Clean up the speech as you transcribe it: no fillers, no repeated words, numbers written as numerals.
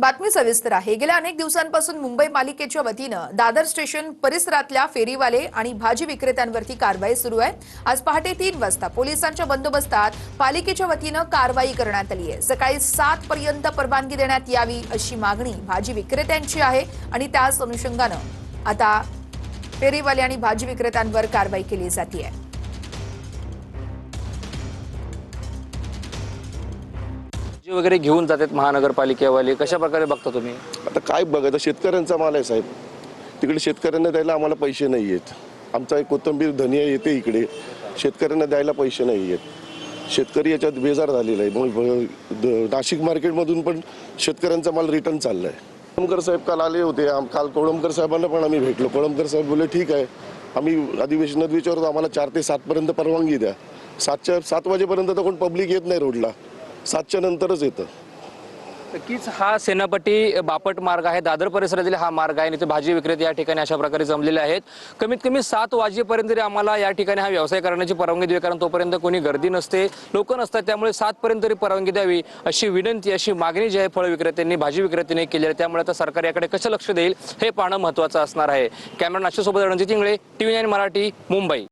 बातमी सविस्तर आहे। गेल्या अनेक दिवसांपासून मुंबई पालिकेच्या वतीनं दादर स्टेशन परिसरातल्या फेरीवाले आणि भाजी विक्रेत्यांवरती कारवाई सुरू आहे। आज पहाटे 3 वाजता पोलिसांच्या बंदोबस्तात पालिकेच्या वतीनं कारवाई करण्यात आली आहे। सकाळी 7 पर्यंत परवानगी देण्यात यावी अशी मागणी भाजी विक्रेत्यांची आहे आणि त्याच अनुषंगानं आता फेरीवाले आणि भाजी विक्रेत्यांवर कारवाई केली जाते आहे। वगैरे घेऊन जातात महानगरपालिकेवाले, कशा प्रकारे बघता तुम्ही? आता काय बघा, शेतकऱ्यांचा माल आहे साहेब, तिकडे शेतकऱ्यांना द्यायला आम्हाला पैसे नाही आहेत। आमचा एक कोथिंबीर धनिया येते इकडे, शेतकऱ्यांना द्यायला पैसे नाही आहेत। शेतकरी याच्यात बेजार झालेला आहे। मग नाशिक मार्केटमधून पण शेतकऱ्यांचा माल रिटर्न चालला आहे। कोळंबकर साहेब काल आले होते, काल कोळंबकर साहेबांना पण आम्ही भेटलो। कोळंबकर साहेब बोलले ठीक आहे, आम्ही अधिवेशनात विचारतो, आम्हाला 4 ते 7 पर्यंत परवानगी द्या। 7 वाजेपर्यंत तर कोण पब्लिक येत नाही रोडला, 7च्या नंतरच येतं। नक्कीच हा सेनापती बापट मार्ग आहे, दादर परिसरातील हा मार्ग आहे। इथे भाजी विक्रेते या ठिकाणी अशा प्रकारे जमलेले आहेत। कमीत कमी 7 वाजेपर्यंत तरी आम्हाला या ठिकाणी हा व्यवसाय करण्याची परवानगी द्यावी, कारण तोपर्यंत कोणी गर्दी नसते, लोक नसतात, त्यामुळे 7 पर्यंत तरी परवानगी द्यावी अशी विनंती, अशी मागणी जी आहे फळ विक्रेत्यांनी, भाजी विक्रेत्यांनी केली आहे। त्यामुळे आता सरकार याकडे कसं लक्ष देईल हे पाहणं महत्त्वाचं असणार आहे। कॅमेरा नाशिकसोबत रणजित इंगळे, TV9 मराठी, मुंबई।